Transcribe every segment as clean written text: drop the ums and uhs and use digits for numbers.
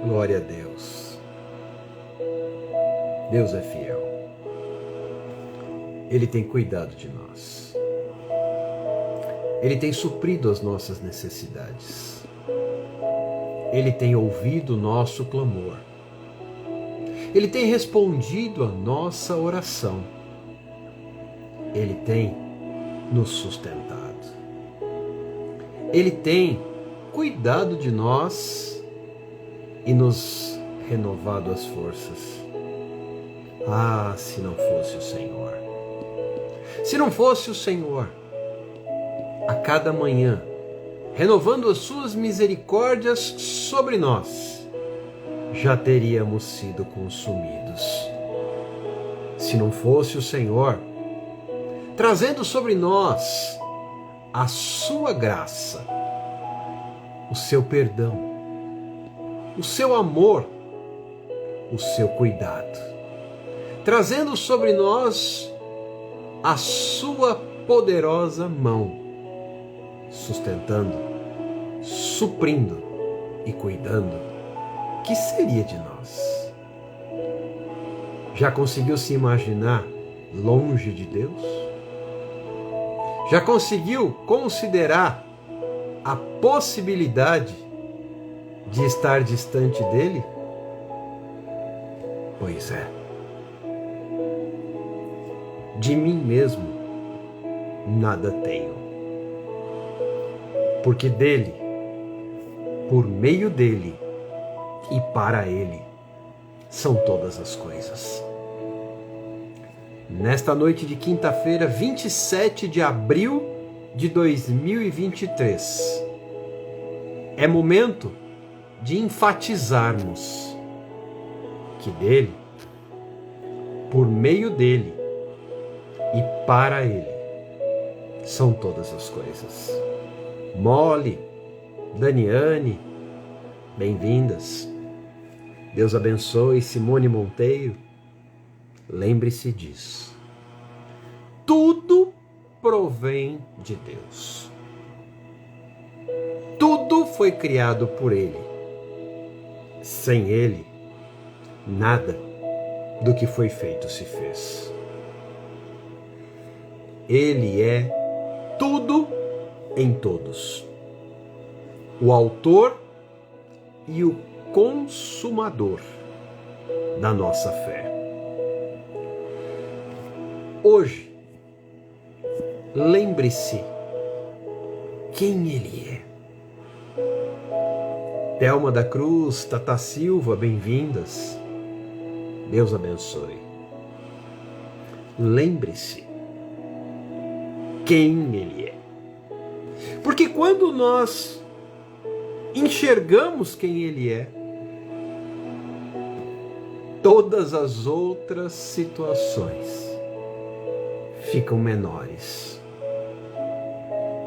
Glória a Deus. Deus é fiel. Ele tem cuidado de nós. Ele tem suprido as nossas necessidades. Ele tem ouvido o nosso clamor. Ele tem respondido a nossa oração. Ele tem nos sustentado. Ele tem cuidado de nós e nos renovado as forças. Ah, se não fosse o Senhor. Se não fosse o Senhor, a cada manhã, renovando as suas misericórdias sobre nós, já teríamos sido consumidos. Se não fosse o Senhor, trazendo sobre nós a sua graça, o seu perdão, o seu amor, o seu cuidado, trazendo sobre nós a sua poderosa mão, sustentando, suprindo e cuidando, que seria de nós? Já conseguiu se imaginar longe de Deus? Já conseguiu considerar a possibilidade de estar distante dele? Pois é. De mim mesmo nada tenho, porque dele, por meio dele e para ele são todas as coisas. Nesta noite de quinta-feira, 27 de abril de 2023, é momento de enfatizarmos que dele, por meio dele e para ele são todas as coisas. Mole, Daniane, bem-vindas. Deus abençoe. Simone Monteiro, lembre-se disso. Tudo provém de Deus. Tudo foi criado por Ele. Sem Ele, nada do que foi feito se fez. Ele é tudo em todos. O autor e o consumador da nossa fé. Hoje, lembre-se quem Ele é. Thelma da Cruz, Tata Silva, bem-vindas. Deus abençoe. Lembre-se quem Ele é. Porque quando nós enxergamos quem Ele é, todas as outras situações ficam menores.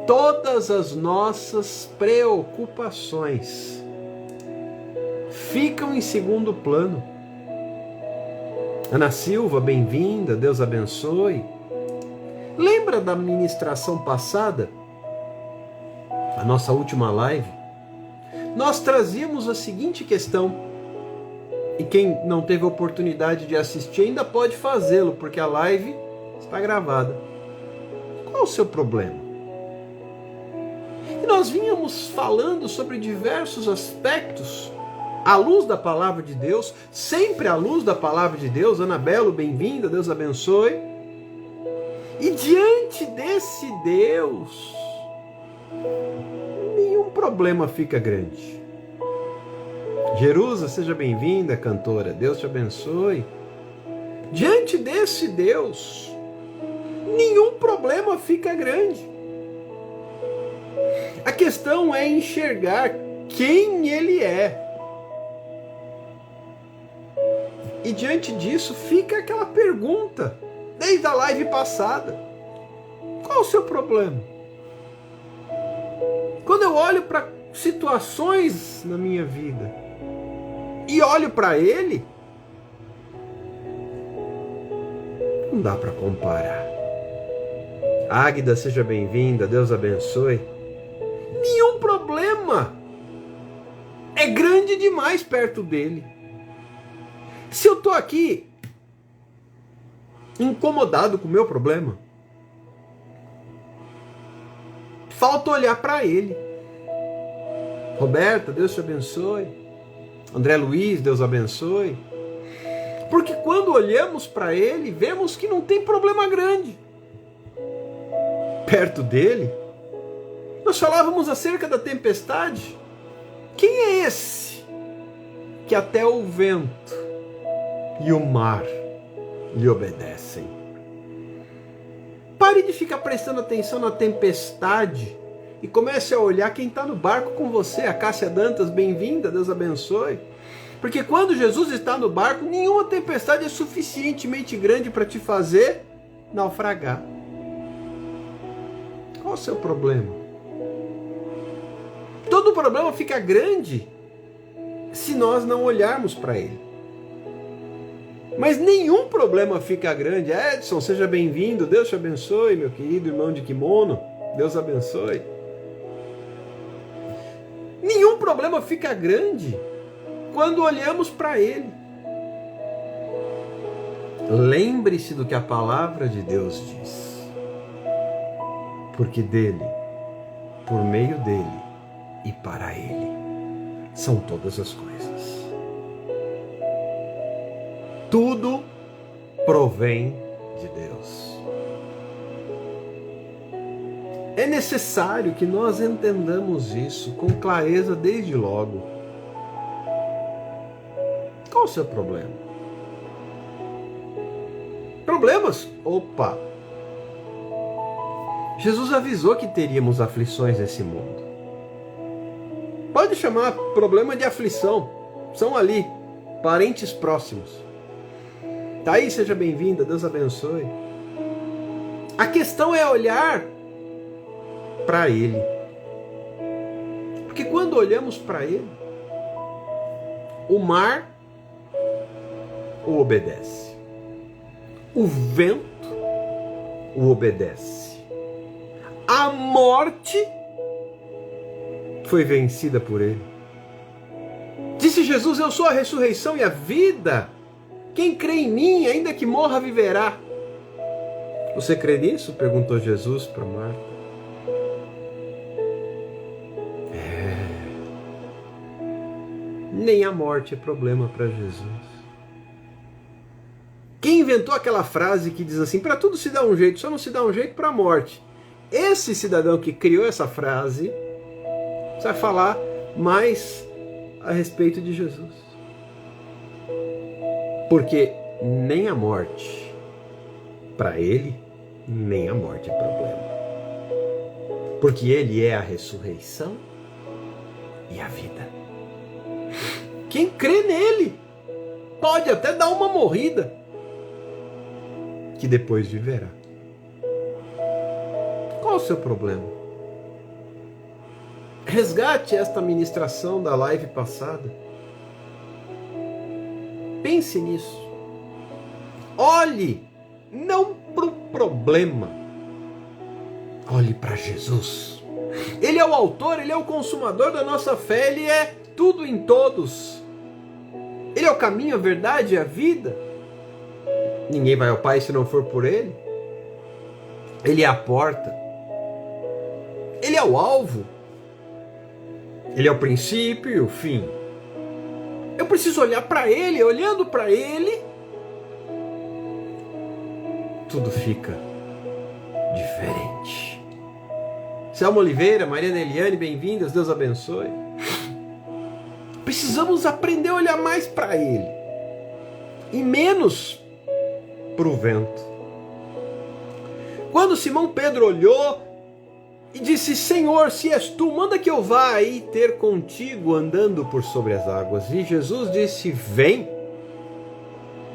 Todas as nossas preocupações ficam em segundo plano. Ana Silva, bem-vinda, Deus abençoe. Lembra da ministração passada? A nossa última live? Nós trazíamos a seguinte questão, e quem não teve oportunidade de assistir ainda pode fazê-lo, porque a live está gravada. Qual o seu problema? E nós vínhamos falando sobre diversos aspectos, à luz da palavra de Deus, sempre à luz da palavra de Deus. Anabelo, bem-vinda, Deus abençoe. E diante desse Deus, nenhum problema fica grande. Jerusa, seja bem-vinda, cantora, Deus te abençoe. Diante desse Deus, nenhum problema fica grande. A questão é enxergar quem Ele é. E diante disso fica aquela pergunta, desde a live passada: qual o seu problema? Quando eu olho para situações na minha vida e olho para Ele, não dá para comparar. Águida, seja bem-vinda, Deus abençoe. Nenhum problema é grande demais perto dele. Se eu estou aqui incomodado com o meu problema, falta olhar para ele. Roberta, Deus te abençoe. André Luiz, Deus abençoe. Porque quando olhamos para ele, vemos que não tem problema grande perto dele. Nós falávamos acerca da tempestade. Quem é esse que até o vento e o mar lhe obedecem? Pare de ficar prestando atenção na tempestade e comece a olhar quem está no barco com você. A Cássia Dantas, bem-vinda, Deus abençoe. Porque quando Jesus está no barco, nenhuma tempestade é suficientemente grande para te fazer naufragar. Qual o seu problema? Todo problema fica grande se nós não olharmos para ele. Mas nenhum problema fica grande. Edson, seja bem-vindo, Deus te abençoe, meu querido irmão de kimono, Deus abençoe. Nenhum problema fica grande quando olhamos para ele. Lembre-se do que a palavra de Deus diz. Porque dele, por meio dele e para ele são todas as coisas. Tudo provém de Deus. É necessário que nós entendamos isso com clareza desde logo. Qual o seu problema? Problemas? Opa! Jesus avisou que teríamos aflições nesse mundo. Pode chamar problema de aflição. São ali, parentes próximos. Thaís, seja bem-vinda, Deus abençoe. A questão é olhar para ele. Porque quando olhamos para ele, o mar o obedece. O vento o obedece. A morte foi vencida por ele. Disse Jesus: eu sou a ressurreição e a vida. Quem crê em mim, ainda que morra, viverá. Você crê nisso? Perguntou Jesus para Marta. Nem a morte é problema para Jesus. Quem inventou aquela frase que diz assim: para tudo se dá um jeito, só não se dá um jeito para a morte? Esse cidadão que criou essa frase vai falar mais a respeito de Jesus. Porque nem a morte, para ele, nem a morte é problema. Porque ele é a ressurreição e a vida. Quem crê nele pode até dar uma morrida, que depois viverá. Qual o seu problema? Resgate esta ministração da live passada. Pense nisso. Olhe não para o problema. Olhe para Jesus. Ele é o autor, ele é o consumador da nossa fé, ele é tudo em todos. Ele é o caminho, a verdade e a vida. Ninguém vai ao Pai se não for por ele. Ele é a porta. Ele é o alvo. Ele é o princípio e o fim. Eu preciso olhar para ele. Olhando para ele, tudo fica diferente. Selma Oliveira, Mariana Eliane, bem-vindas, Deus abençoe. Precisamos aprender a olhar mais para ele e menos para o vento. Quando Simão Pedro olhou e disse: Senhor, se és tu, manda que eu vá aí ter contigo andando por sobre as águas. E Jesus disse: vem.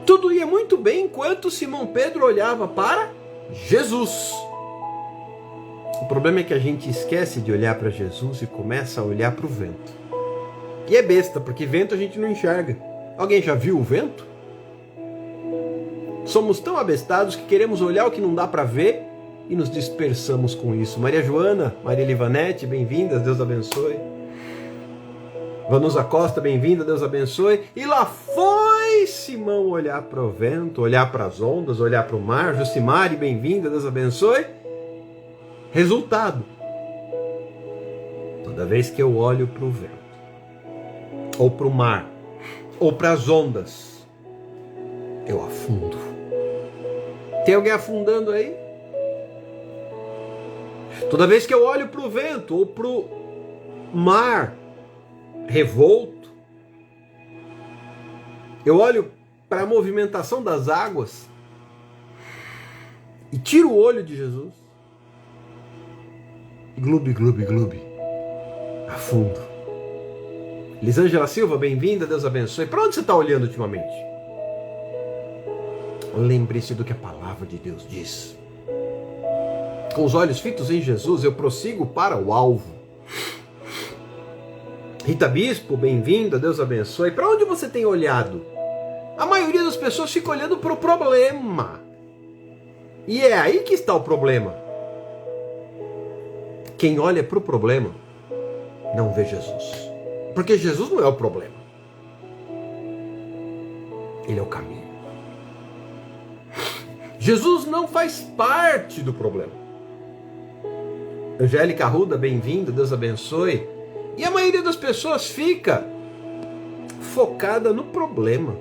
Tudo ia muito bem enquanto Simão Pedro olhava para Jesus. O problema é que a gente esquece de olhar para Jesus e começa a olhar para o vento. E é besta, porque vento a gente não enxerga. Alguém já viu o vento? Somos tão abestados que queremos olhar o que não dá para ver e nos dispersamos com isso. Maria Joana, Maria Livanete, bem-vindas, Deus abençoe. Vanusa Costa, bem-vinda, Deus abençoe. E lá foi Simão olhar para o vento, olhar para as ondas, olhar para o mar. Jucimari, bem-vinda, Deus abençoe. Resultado: toda vez que eu olho para o vento, ou para o mar, ou para as ondas, eu afundo. Tem alguém afundando aí? Toda vez que eu olho para o vento, ou para o mar revolto, eu olho para a movimentação das águas e tiro o olho de Jesus, glube, glube, glube, afundo. Lisângela Silva, bem-vinda, Deus abençoe. Para onde você está olhando ultimamente? Lembre-se do que a palavra de Deus diz. Com os olhos fitos em Jesus, eu prossigo para o alvo. Rita Bispo, bem-vinda, Deus abençoe. Para onde você tem olhado? A maioria das pessoas fica olhando para o problema. E é aí que está o problema. Quem olha para o problema não vê Jesus. Porque Jesus não é o problema. Ele é o caminho. Jesus não faz parte do problema. Angélica Arruda, bem-vinda, Deus abençoe. E a maioria das pessoas fica focada no problema.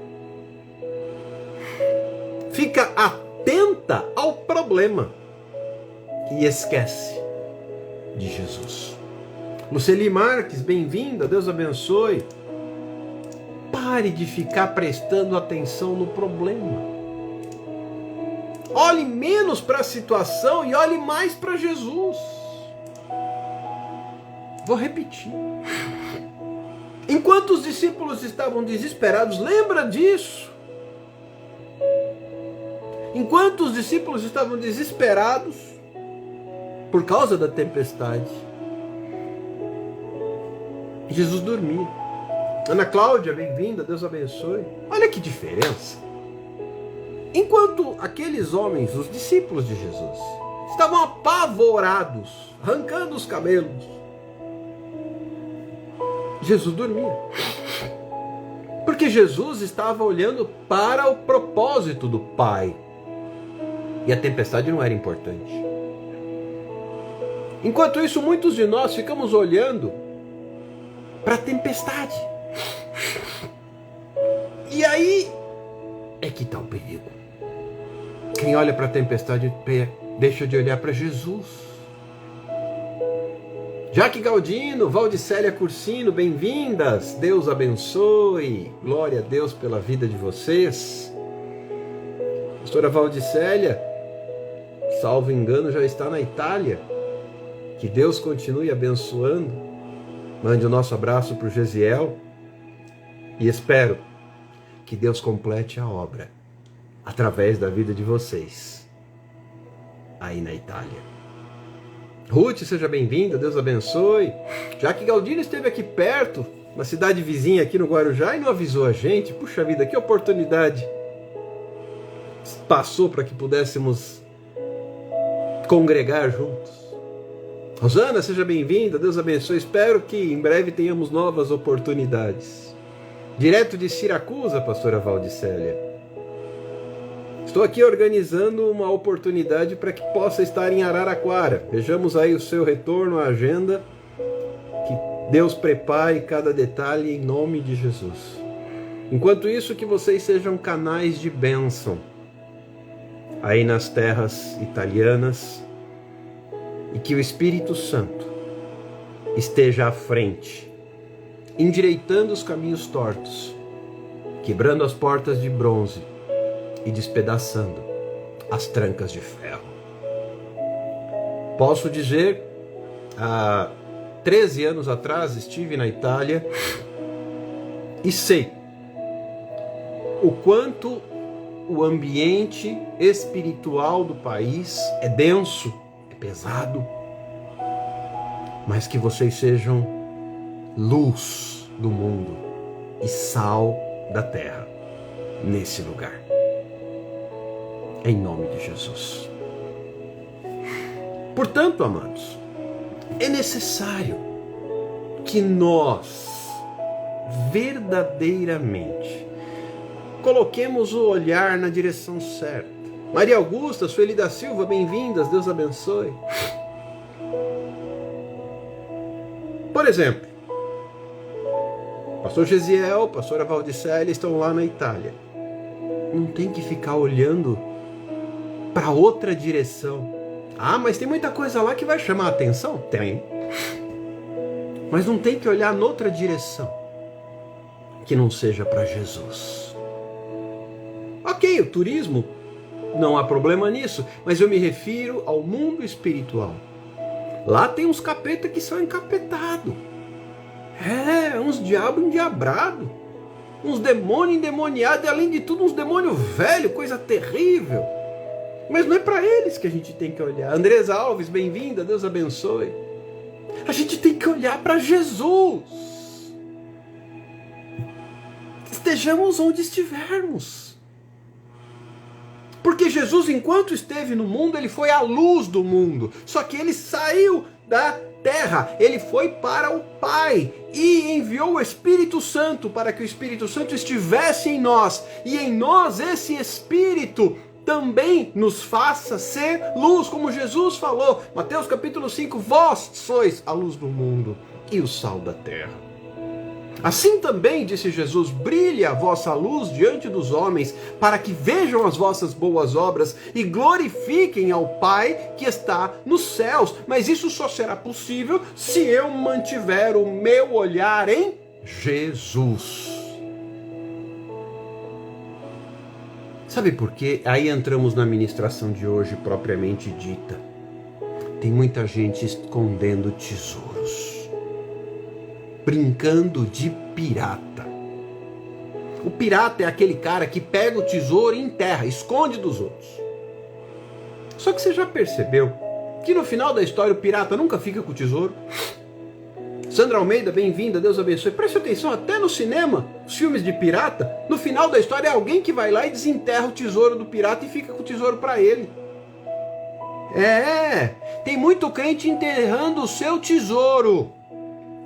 Fica atenta ao problema e esquece de Jesus. Luceli Marques, bem-vinda, Deus abençoe. Pare de ficar prestando atenção no problema. Olhe menos para a situação e olhe mais para Jesus. Vou repetir. Enquanto os discípulos estavam desesperados, lembra disso. Enquanto os discípulos estavam desesperados por causa da tempestade, Jesus dormia. Ana Cláudia, bem-vinda, Deus abençoe. Olha que diferença. Enquanto aqueles homens, os discípulos de Jesus, estavam apavorados, arrancando os cabelos, Jesus dormia. Porque Jesus estava olhando para o propósito do Pai. E a tempestade não era importante. Enquanto isso, muitos de nós ficamos olhando para a tempestade. E aí é que está o perigo. Quem olha para a tempestade deixa de olhar para Jesus. Jaque Galdino, Valdicélia Cursino, bem-vindas. Deus abençoe. Glória a Deus pela vida de vocês. Pastora Valdicélia, salvo engano, já está na Itália. Que Deus continue abençoando. Mande o nosso abraço para o Gesiel. E espero que Deus complete a obra através da vida de vocês aí na Itália. Ruth, seja bem-vinda, Deus abençoe. Já que Galdino esteve aqui perto, na cidade vizinha aqui no Guarujá, e não avisou a gente, puxa vida, que oportunidade passou para que pudéssemos congregar juntos. Rosana, seja bem-vinda, Deus abençoe. Espero que em breve tenhamos novas oportunidades. Direto de Siracusa, pastora Valdicélia. Estou aqui organizando uma oportunidade para que possa estar em Araraquara. Vejamos aí o seu retorno, a agenda. Que Deus prepare cada detalhe em nome de Jesus. Enquanto isso, que vocês sejam canais de bênção aí nas terras italianas e que o Espírito Santo esteja à frente, endireitando os caminhos tortos, quebrando as portas de bronze e despedaçando as trancas de ferro. Posso dizer, há 13 anos atrás estive na Itália e sei o quanto o ambiente espiritual do país é denso, é pesado, mas que vocês sejam luz do mundo e sal da terra nesse lugar. Em nome de Jesus. Portanto, amados, é necessário que nós verdadeiramente. Coloquemos o olhar na direção certa. Maria Augusta, Sueli da Silva, bem-vindas, Deus abençoe. Por exemplo, pastor Gesiel, pastora Valdicélia estão lá na Itália. Não tem que ficar olhando para outra direção. Ah, mas tem muita coisa lá que vai chamar a atenção? Tem. Mas não tem que olhar noutra direção que não seja para Jesus. Ok, o turismo, não há problema nisso, mas eu me refiro ao mundo espiritual. Lá tem uns capeta que são encapetados. Uns diabos endiabrados. Uns demônios endemoniados e, além de tudo, uns demônios velhos, coisa terrível. Mas não é para eles que a gente tem que olhar. Andresa Alves, bem-vinda, Deus abençoe. A gente tem que olhar para Jesus. Estejamos onde estivermos. Porque Jesus, enquanto esteve no mundo, ele foi a luz do mundo. Só que ele saiu da terra, ele foi para o Pai e enviou o Espírito Santo para que o Espírito Santo estivesse em nós. E em nós esse Espírito também nos faça ser luz, como Jesus falou. Mateus capítulo 5, vós sois a luz do mundo e o sal da terra. Assim também, disse Jesus, brilhe a vossa luz diante dos homens, para que vejam as vossas boas obras e glorifiquem ao Pai que está nos céus. Mas isso só será possível se eu mantiver o meu olhar em Jesus. Sabe por quê? Aí entramos na ministração de hoje propriamente dita. Tem muita gente escondendo tesouros. Brincando de pirata. O pirata é aquele cara que pega o tesouro e enterra, esconde dos outros. Só que você já percebeu que no final da história o pirata nunca fica com o tesouro? Sandra Almeida, bem-vinda, Deus abençoe. Preste atenção, até no cinema, os filmes de pirata, no final da história é alguém que vai lá e desenterra o tesouro do pirata e fica com o tesouro para ele. Tem muito crente enterrando o seu tesouro.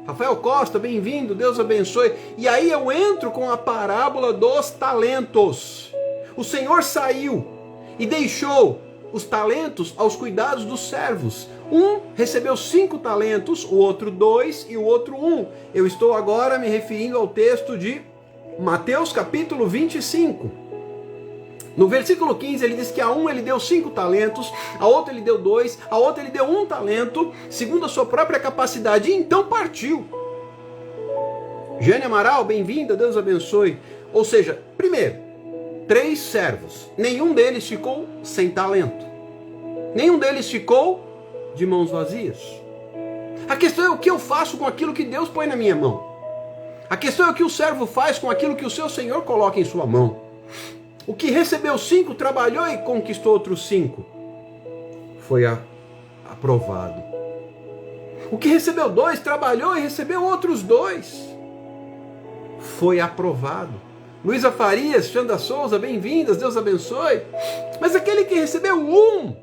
Rafael Costa, bem-vindo, Deus abençoe. E aí eu entro com a parábola dos talentos. O Senhor saiu e deixou os talentos aos cuidados dos servos. Um recebeu 5 talentos, o outro 2 e o outro 1. Eu estou agora me referindo ao texto de Mateus capítulo 25. No versículo 15 ele diz que a um ele deu 5 talentos, a outro ele deu 2, a outro ele deu 1 talento, segundo a sua própria capacidade, e então partiu. Jane Amaral, bem-vinda, Deus abençoe. Ou seja, primeiro, 3 servos, nenhum deles ficou sem talento, nenhum deles ficou de mãos vazias. A questão é o que eu faço com aquilo que Deus põe na minha mão. A questão é o que o servo faz com aquilo que o seu Senhor coloca em sua mão. O que recebeu 5, trabalhou e conquistou outros 5. Foi aprovado. O que recebeu 2, trabalhou e recebeu outros 2. Foi aprovado. Luísa Farias, Xanda Souza, bem-vindas, Deus abençoe. Mas aquele que recebeu 1,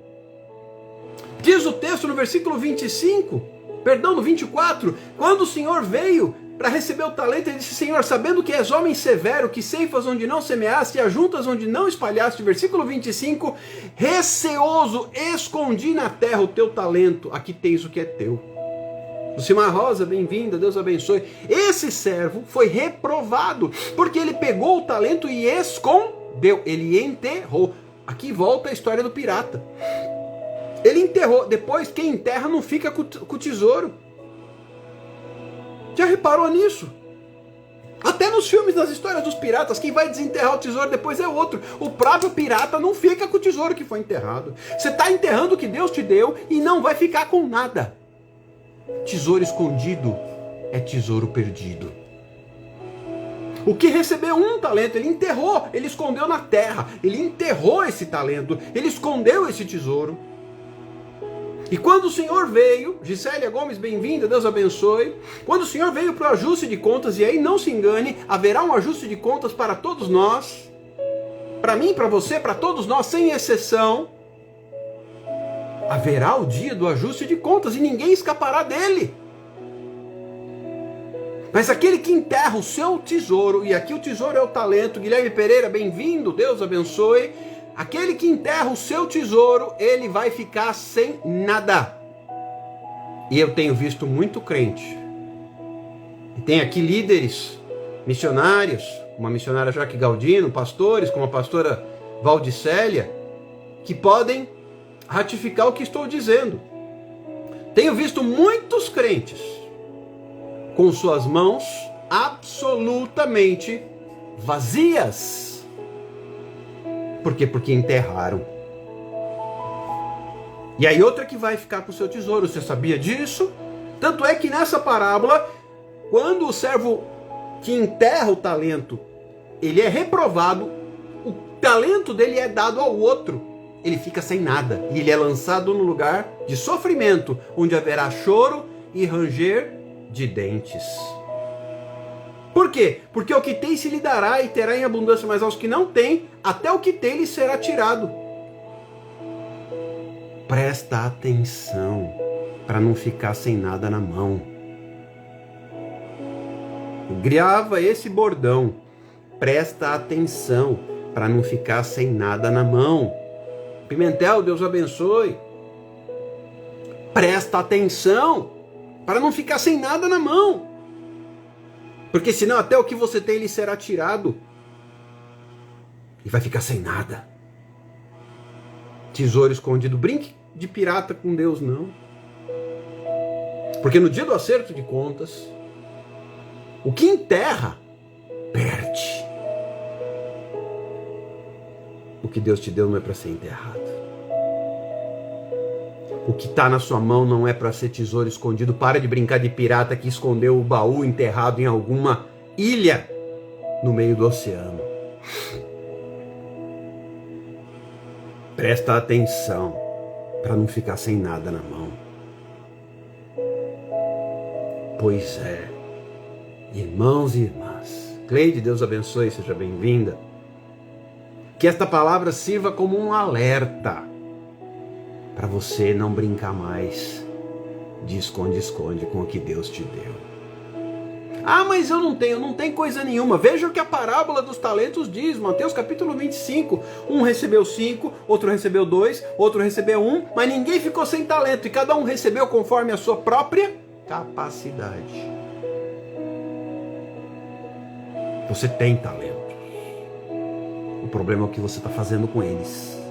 diz o texto no versículo no 24, quando o Senhor veio para receber o talento, ele disse, Senhor, sabendo que és homem severo, que ceifas onde não semeaste e ajuntas onde não espalhaste, versículo 25, receoso, escondi na terra o teu talento, aqui tens o que é teu. Lucimar Rosa, bem-vinda, Deus abençoe. Esse servo foi reprovado, porque ele pegou o talento e escondeu, ele enterrou. Aqui volta a história do pirata. Ele enterrou, depois quem enterra não fica com o tesouro. Já reparou nisso? Até nos filmes, nas histórias dos piratas, quem vai desenterrar o tesouro depois é outro. O próprio pirata não fica com o tesouro que foi enterrado. Você está enterrando o que Deus te deu e não vai ficar com nada. Tesouro escondido é tesouro perdido. O que recebeu 1 talento, ele enterrou, ele escondeu na terra. Ele enterrou esse talento, ele escondeu esse tesouro. E quando o Senhor veio, Gisélia Gomes, bem-vinda, Deus abençoe. Quando o Senhor veio para o ajuste de contas, e aí não se engane, haverá um ajuste de contas para todos nós, para mim, para você, para todos nós, sem exceção. Haverá o dia do ajuste de contas e ninguém escapará dele. Mas aquele que enterra o seu tesouro, e aqui o tesouro é o talento, Guilherme Pereira, bem-vindo, Deus abençoe. Aquele que enterra o seu tesouro, ele vai ficar sem nada. E eu tenho visto muito crente, e tem aqui líderes, missionários, como a missionária Jaque Galdino, pastores, como a pastora Valdicélia, que podem ratificar o que estou dizendo. Tenho visto muitos crentes com suas mãos absolutamente vazias. Por quê? Porque enterraram. E aí outra que vai ficar com o seu tesouro, você sabia disso? Tanto é que nessa parábola, quando o servo que enterra o talento, ele é reprovado, o talento dele é dado ao outro. Ele fica sem nada e ele é lançado no lugar de sofrimento, onde haverá choro e ranger de dentes. Por quê? Porque o que tem se lhe dará e terá em abundância, mas aos que não têm, até o que tem lhe será tirado. Presta atenção para não ficar sem nada na mão. Grava esse bordão. Presta atenção para não ficar sem nada na mão. Pimentel, Deus abençoe. Presta atenção para não ficar sem nada na mão. Porque senão até o que você tem lhe será tirado. E vai ficar sem nada. Tesouro escondido. Brinque de pirata com Deus, não. Porque no dia do acerto de contas, o que enterra, perde. O que Deus te deu não é para ser enterrado. O que está na sua mão não é para ser tesouro escondido. Para de brincar de pirata que escondeu o baú enterrado em alguma ilha no meio do oceano. Presta atenção para não ficar sem nada na mão. Pois é, irmãos e irmãs, Cleide, Deus abençoe, seja bem-vinda. Que esta palavra sirva como um alerta para você não brincar mais de esconde-esconde com o que Deus te deu. Ah, mas eu não tenho coisa nenhuma. Veja o que a parábola dos talentos diz, Mateus capítulo 25. Um recebeu 5, outro recebeu 2, outro recebeu 1, mas ninguém ficou sem talento, e cada um recebeu conforme a sua própria capacidade. Você tem talentos. O problema é o que você está fazendo com eles.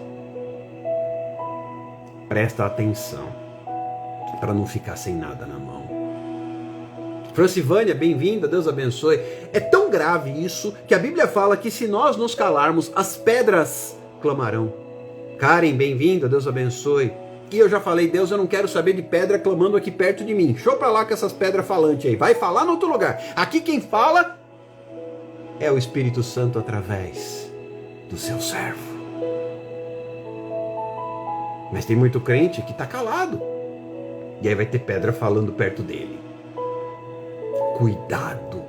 Presta atenção para não ficar sem nada na mão. Francivânia, bem-vinda, Deus abençoe. É tão grave isso que a Bíblia fala que se nós nos calarmos, as pedras clamarão. Karen, bem-vinda, Deus abençoe. E eu já falei, Deus, eu não quero saber de pedra clamando aqui perto de mim. Show pra lá com essas pedras falantes aí. Vai falar no outro lugar. Aqui quem fala é o Espírito Santo através do seu servo. Mas tem muito crente que está calado. E aí vai ter pedra falando perto dele. Cuidado,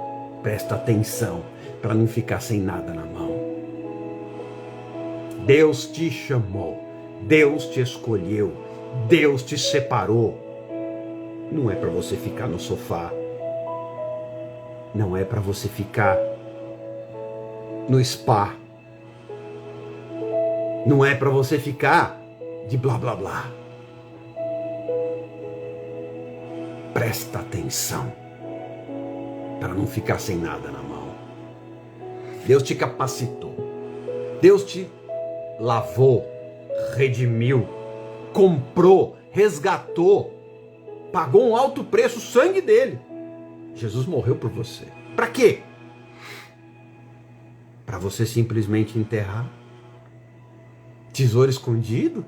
presta atenção para não ficar sem nada na mão. Deus te chamou, Deus te escolheu, Deus te separou. Não é para você ficar no sofá. Não é para você ficar no spa. Não é para você ficar de blá blá blá. Presta atenção para não ficar sem nada na mão. Deus te capacitou. Deus te lavou, redimiu, comprou, resgatou, pagou um alto preço, o sangue dele. Jesus morreu por você. Para quê? Para você simplesmente enterrar? Tesouro escondido?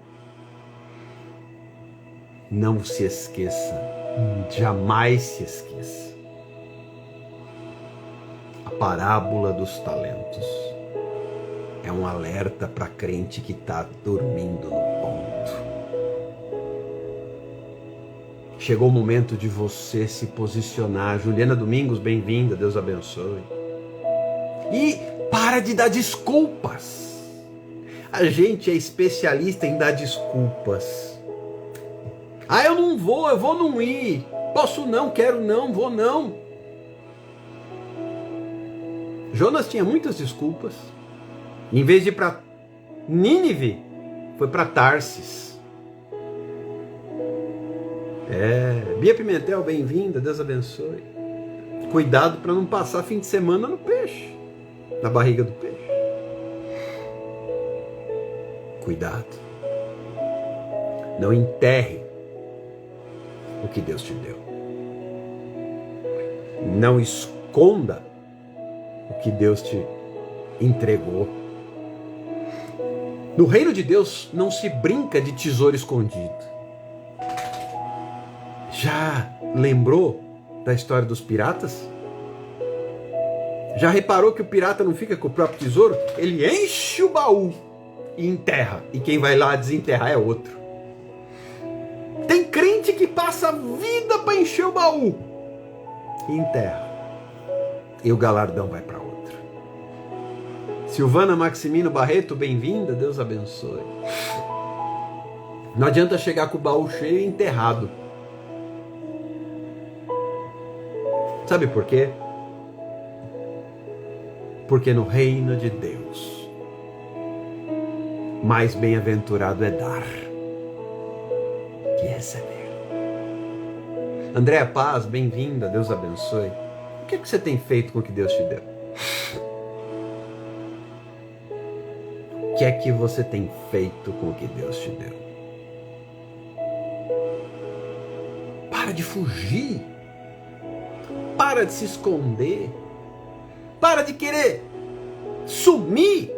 Não se esqueça, jamais se esqueça. A parábola dos talentos é um alerta para crente que está dormindo no ponto. Chegou o momento de você se posicionar. Juliana Domingos, bem-vinda, Deus abençoe. E para de dar desculpas. A gente é especialista em dar desculpas. Ah, eu não vou, eu vou não ir. Posso não, quero não, vou não. Jonas tinha muitas desculpas. Em vez de ir para Nínive, foi para Tarsis. Bia Pimentel, bem-vinda, Deus abençoe. Cuidado para não passar fim de semana no peixe, na barriga do peixe. Cuidado. Não enterre o que Deus te deu. Não esconda o que Deus te entregou. No reino de Deus não se brinca de tesouro escondido. Já lembrou da história dos piratas? Já reparou que o pirata não fica com o próprio tesouro? Ele enche o baú e enterra. E quem vai lá desenterrar é outro. Tem crente que passa a vida para encher o baú e enterra. E o galardão vai para outro. Silvana Maximino Barreto, bem-vinda, Deus abençoe. Não adianta chegar com o baú cheio e enterrado. Sabe por quê? Porque no reino de Deus, mais bem-aventurado é dar que receber. Andréa Paz, bem-vinda, Deus abençoe. O que você tem feito com o que Deus te deu? O que é que você tem feito com o que Deus te deu? Para de fugir. Para de se esconder. Para de querer sumir.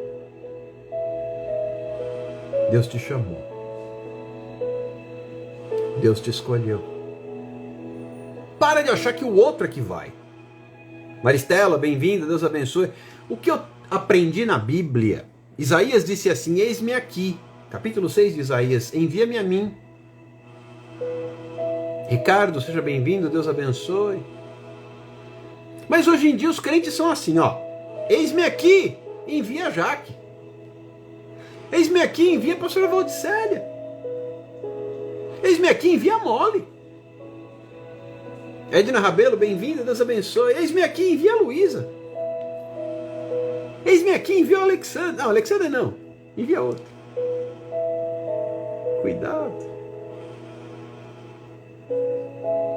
Deus te chamou. Deus te escolheu. Para de achar que o outro é que vai. Maristela, bem-vinda, Deus abençoe. O que eu aprendi na Bíblia? Isaías disse assim: eis-me aqui. Capítulo 6 de Isaías: envia-me a mim. Ricardo, seja bem-vindo, Deus abençoe. Mas hoje em dia os crentes são assim, ó. Eis-me aqui, envia a Jaque. Eis-me aqui, envia a pastora Valdicélia. Eis-me aqui, envia a Mole. Edna Rabelo, bem-vinda, Deus abençoe. Eis-me aqui, envia a Luísa. Eis-me aqui, envia o Alexandre. Não, Alexandre não, envia outro. Cuidado.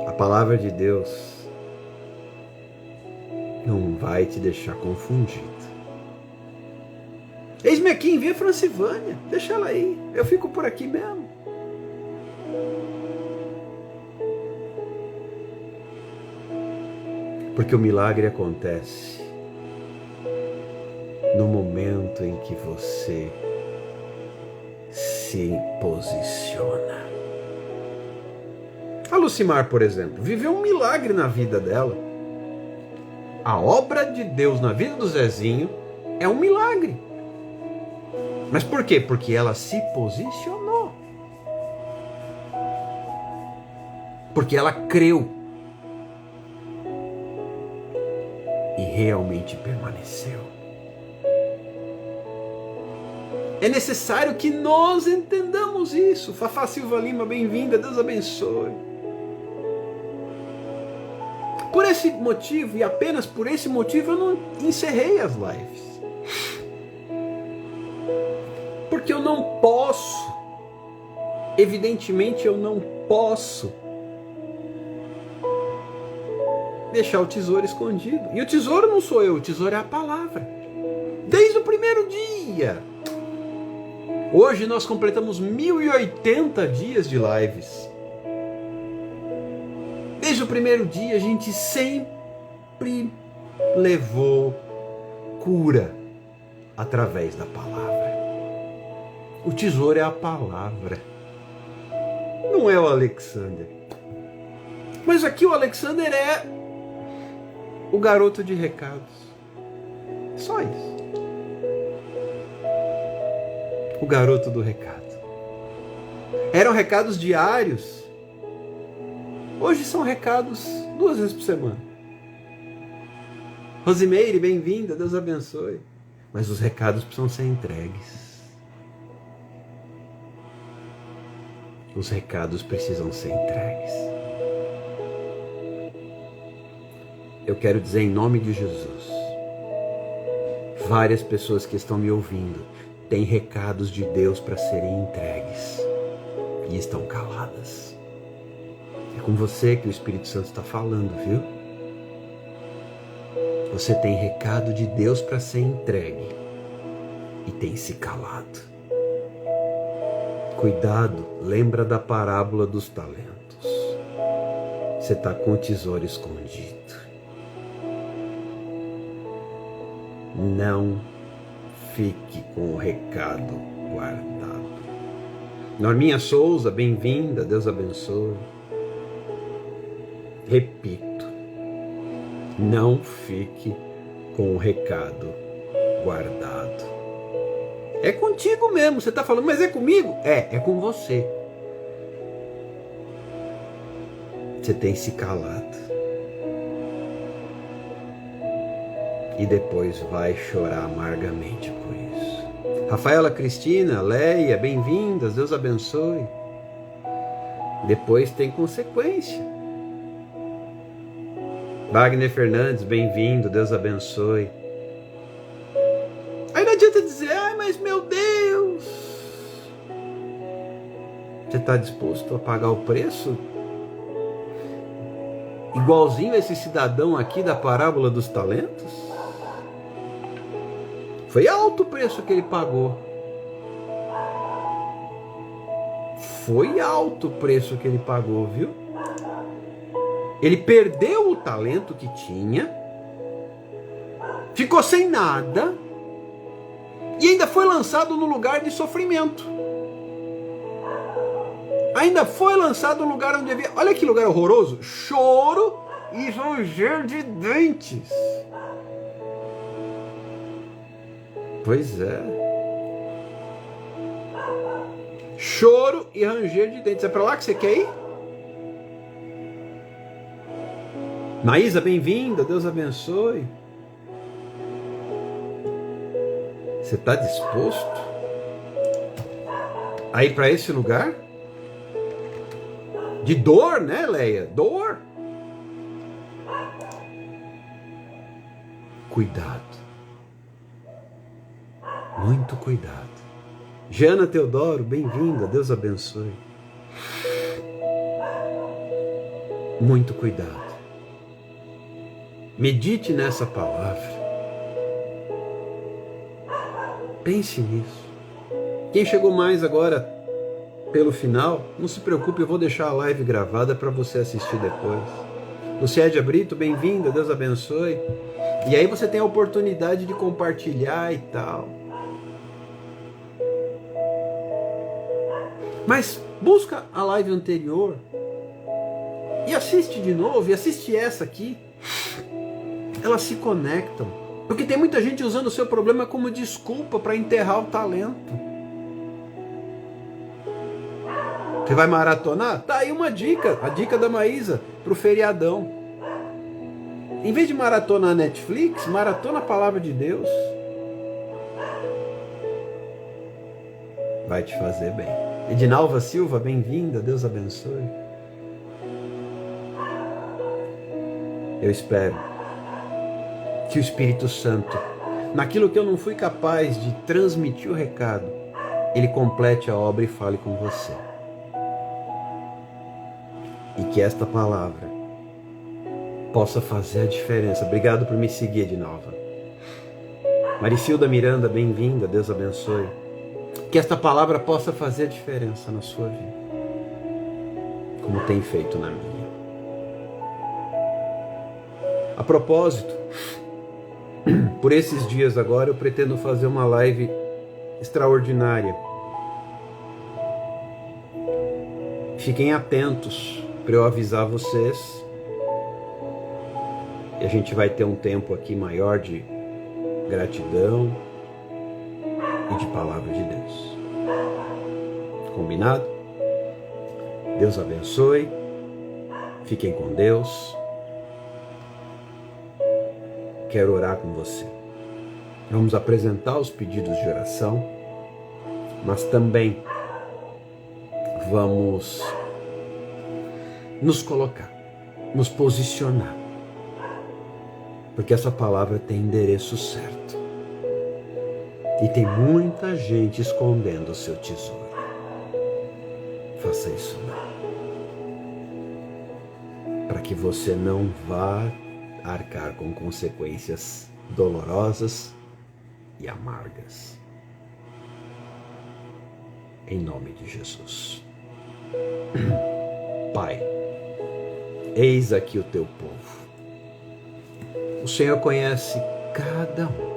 A palavra de Deus não vai te deixar confundido. Eis-me aqui, envia a Francivânia. Deixa ela aí. Eu fico por aqui mesmo. Porque o milagre acontece no momento em que você se posiciona. A Lucimar, por exemplo, viveu um milagre na vida dela. A obra de Deus na vida do Zezinho é um milagre. Mas por quê? Porque ela se posicionou. Porque ela creu. E realmente permaneceu. É necessário que nós entendamos isso. Fafá Silva Lima, bem-vinda, Deus abençoe. Por esse motivo, e apenas por esse motivo, eu não encerrei as lives. Porque eu não posso, evidentemente eu não posso deixar o tesouro escondido. E o tesouro não sou eu, o tesouro é a palavra. Desde o primeiro dia. Hoje nós completamos 1080 dias de lives. Desde o primeiro dia a gente sempre levou cura através da palavra. O tesouro é a palavra. Não é o Alexander. Mas aqui o Alexander é o garoto de recados. Só isso. O garoto do recado. Eram recados diários. Hoje são recados 2 vezes por semana. Rosimeire, bem-vinda, Deus abençoe. Mas os recados precisam ser entregues. Os recados precisam ser entregues. Eu quero dizer em nome de Jesus, Várias pessoas que estão me ouvindo têm recados de Deus para serem entregues e estão caladas. É com você que o Espírito Santo está falando, viu? Você tem recado de Deus para ser entregue e tem se calado. Cuidado, lembra da parábola dos talentos. Você está com o tesouro escondido. Não fique com o recado guardado. Norminha Souza, bem-vinda, Deus abençoe. Repito, não fique com o recado guardado. É contigo mesmo, você está falando, mas é comigo? É com você. Você tem se calado. E depois vai chorar amargamente por isso. Rafaela Cristina, Leia, bem-vindas, Deus abençoe. Depois tem consequência. Wagner Fernandes, bem-vindo, Deus abençoe. Aí não adianta dizer, mas meu Deus. Você está disposto a pagar o preço? Igualzinho esse cidadão aqui da parábola dos talentos? Foi alto o preço que ele pagou. Foi alto o preço que ele pagou, viu? Ele perdeu o talento que tinha, ficou sem nada e ainda foi lançado no lugar de sofrimento. Ainda foi lançado no lugar onde havia... Olha que lugar horroroso! Choro e ranger de dentes. Pois é. Choro e ranger de dentes. É pra lá que você quer ir? Maísa, bem-vinda. Deus abençoe. Você está disposto a ir para esse lugar? De dor, né, Leia? Dor. Cuidado. Muito cuidado. Jana Teodoro, bem-vinda, Deus abençoe. Muito cuidado. Medite nessa palavra. Pense nisso. Quem chegou mais agora pelo final, não se preocupe, eu vou deixar a live gravada para você assistir depois. Luciédia Brito, bem-vinda, Deus abençoe. E aí você tem a oportunidade de compartilhar e tal. Mas busca a live anterior e assiste de novo, e assiste essa aqui. Elas se conectam. Porque tem muita gente usando o seu problema como desculpa para enterrar o talento. Você vai maratonar? Tá aí uma dica, a dica da Maísa para o feriadão. Em vez de maratonar a Netflix, maratona a palavra de Deus. Vai te fazer bem. Edinalva Silva, bem-vinda, Deus abençoe. Eu espero que o Espírito Santo, naquilo que eu não fui capaz de transmitir o recado, ele complete a obra e fale com você. E que esta palavra possa fazer a diferença. Obrigado por me seguir, Edinalva. Maricilda Miranda, bem-vinda, Deus abençoe. Que esta palavra possa fazer a diferença na sua vida, como tem feito na minha. A propósito, por esses dias agora eu pretendo fazer uma live extraordinária. Fiquem atentos para eu avisar vocês. E a gente vai ter um tempo aqui maior de gratidão e de palavra de Deus. Combinado? Deus abençoe. Fiquem com Deus. Quero orar com você. Vamos apresentar os pedidos de oração, mas também vamos nos colocar, nos posicionar, porque essa palavra tem endereço certo. E tem muita gente escondendo o seu tesouro. Faça isso não. Para que você não vá arcar com consequências dolorosas e amargas. Em nome de Jesus. Pai, eis aqui o teu povo. O Senhor conhece cada um.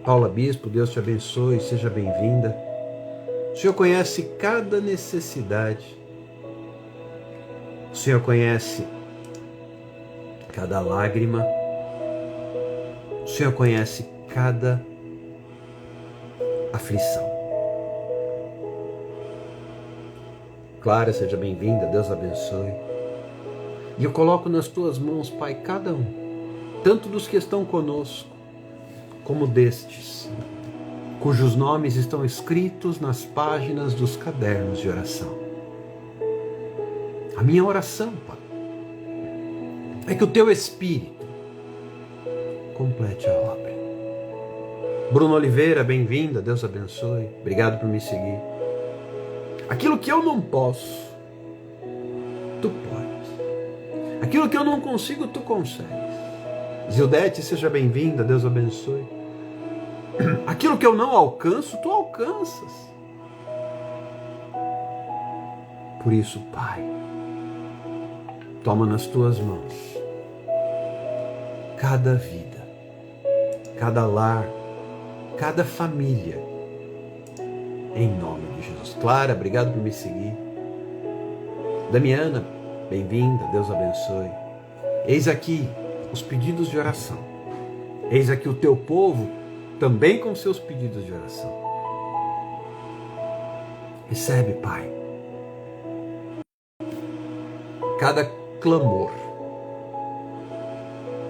Paula Bispo, Deus te abençoe, seja bem-vinda. O Senhor conhece cada necessidade. O Senhor conhece cada lágrima. O Senhor conhece cada aflição. Clara, seja bem-vinda, Deus abençoe. E eu coloco nas tuas mãos, Pai, cada um, tanto dos que estão conosco, como destes, cujos nomes estão escritos nas páginas dos cadernos de oração. A minha oração, Pai, é que o teu Espírito complete a obra. Bruno Oliveira, bem-vinda, Deus abençoe. Obrigado por me seguir. Aquilo que eu não posso, tu podes. Aquilo que eu não consigo, tu consegues. Zildete, seja bem-vinda, Deus abençoe. Aquilo que eu não alcanço, tu alcanças. Por isso, Pai, toma nas tuas mãos cada vida, cada lar, cada família, em nome de Jesus. Clara, obrigado por me seguir. Damiana, bem-vinda, Deus abençoe. Eis aqui os pedidos de oração. Eis aqui o teu povo, também com seus pedidos de oração. Recebe, Pai, cada clamor,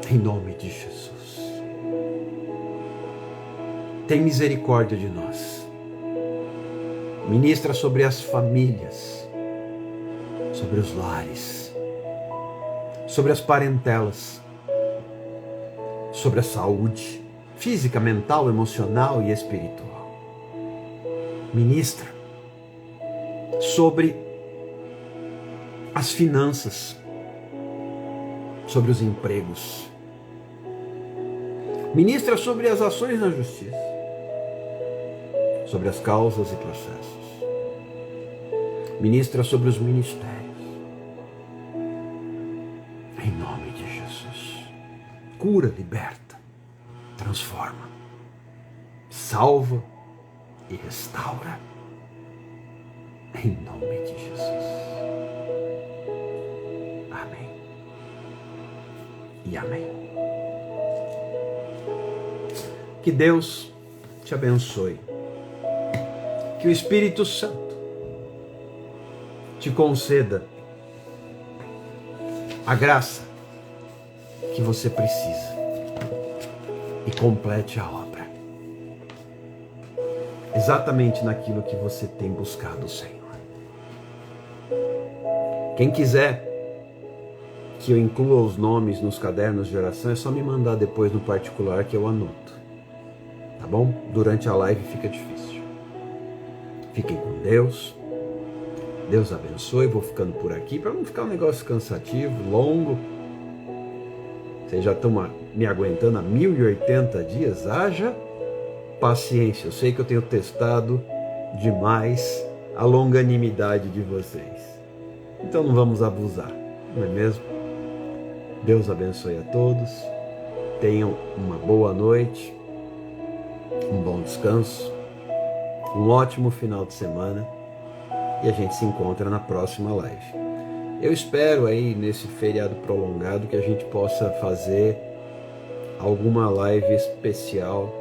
em nome de Jesus. Tem misericórdia de nós. Ministra sobre as famílias, sobre os lares, sobre as parentelas, sobre a saúde física, mental, emocional e espiritual. Ministra sobre as finanças, sobre os empregos. Ministra sobre as ações na justiça, sobre as causas e processos. Ministra sobre os ministérios. Em nome de Jesus. Cura, liberta, transforma, salva e restaura. Em nome de Jesus. Amém. E amém. Que Deus te abençoe. Que o Espírito Santo te conceda a graça que você precisa e complete a obra exatamente naquilo que você tem buscado, Senhor. Quem quiser que eu inclua os nomes nos cadernos de oração, é só me mandar depois no particular que eu anoto, tá bom? Durante a live fica difícil. Fiquem com Deus. Deus abençoe. Vou ficando por aqui para não ficar um negócio cansativo, longo. Vocês já estão me aguentando há 1080 dias. Haja paciência. Eu sei que eu tenho testado demais a longanimidade de vocês. Então não vamos abusar, não é mesmo? Deus abençoe a todos. Tenham uma boa noite, um bom descanso, um ótimo final de semana. E a gente se encontra na próxima live. Eu espero aí nesse feriado prolongado que a gente possa fazer alguma live especial.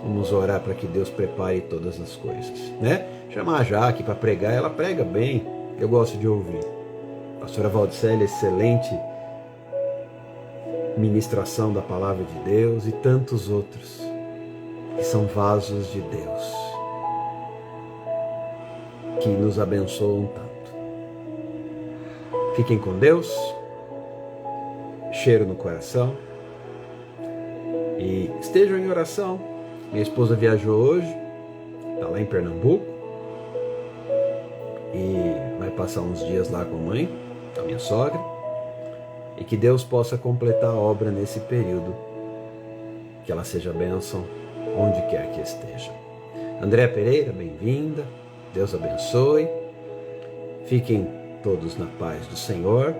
Vamos orar para que Deus prepare todas as coisas, né? Chamar a Jaque para pregar, ela prega bem, eu gosto de ouvir. A pastora Valdicelli, excelente ministração da palavra de Deus, e tantos outros que são vasos de Deus, que nos abençoam tanto. Fiquem com Deus, cheiro no coração, e estejam em oração Minha esposa viajou hoje, está lá em Pernambuco, e vai passar uns dias lá com a mãe, com a minha sogra, e que Deus possa completar a obra nesse período, que ela seja bênção onde quer que esteja. Andréa Pereira, bem-vinda, Deus abençoe, fiquem todos na paz do Senhor,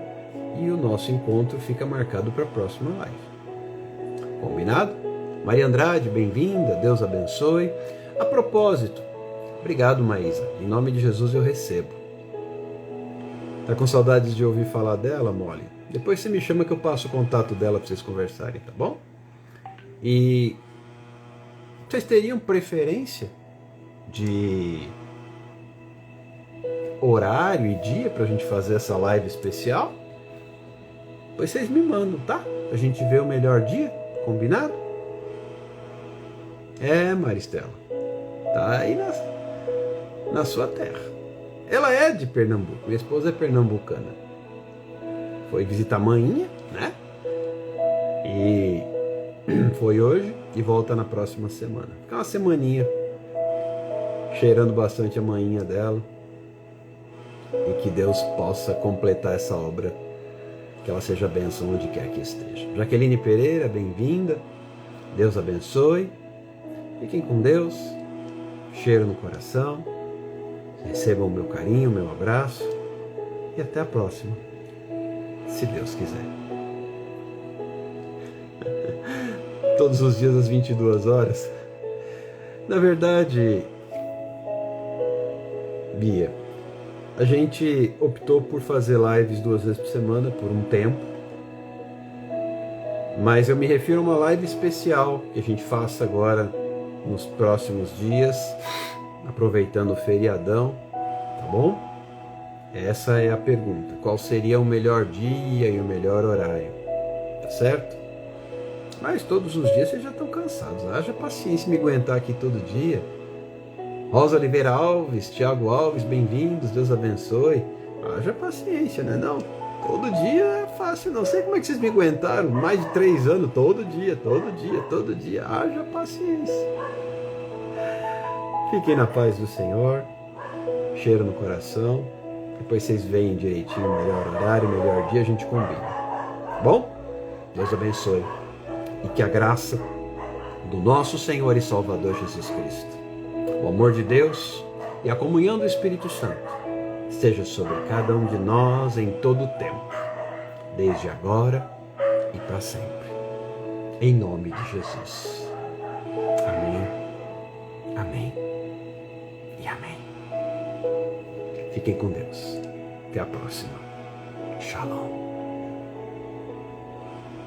e o nosso encontro fica marcado para a próxima live. Combinado? Maria Andrade, bem-vinda, Deus abençoe. A propósito, obrigado, Maísa, em nome de Jesus eu recebo. Tá com saudades de ouvir falar dela, Molly? Depois você me chama que eu passo o contato dela para vocês conversarem, tá bom? E vocês teriam preferência de horário e dia para a gente fazer essa live especial? Pois vocês me mandam, tá? A gente vê o melhor dia, combinado? Maristela, tá aí na sua terra. Ela é de Pernambuco, minha esposa é pernambucana. Foi visitar a maninha, né? E foi hoje e volta na próxima semana. Fica uma semaninha cheirando bastante a maninha dela. E que Deus possa completar essa obra, que ela seja bênção onde quer que esteja. Jaqueline Pereira, bem-vinda. Deus abençoe. Fiquem com Deus. Cheiro no coração. Recebam o meu carinho, o meu abraço. E até a próxima, se Deus quiser. Todos os dias às 22 horas. Na verdade, Bia, a gente optou por fazer lives 2 vezes por semana por um tempo, mas eu me refiro a uma live especial que a gente faça agora nos próximos dias, aproveitando o feriadão, tá bom? Essa é a pergunta, qual seria o melhor dia e o melhor horário, tá certo? Mas todos os dias vocês já estão cansados, haja paciência me aguentar aqui todo dia. Rosa Oliveira Alves, Tiago Alves, bem-vindos, Deus abençoe. Haja paciência, né? Não, todo dia é fácil, não sei como é que vocês me aguentaram, mais de 3 anos, todo dia, haja paciência. Fiquem na paz do Senhor, cheiro no coração, depois vocês veem direitinho o melhor horário, o melhor dia, a gente combina. Bom? Deus abençoe e que a graça do nosso Senhor e Salvador Jesus Cristo, o amor de Deus e a comunhão do Espírito Santo esteja sobre cada um de nós em todo o tempo, desde agora e para sempre. Em nome de Jesus. Amém. Amém. E amém. Fiquem com Deus. Até a próxima. Shalom.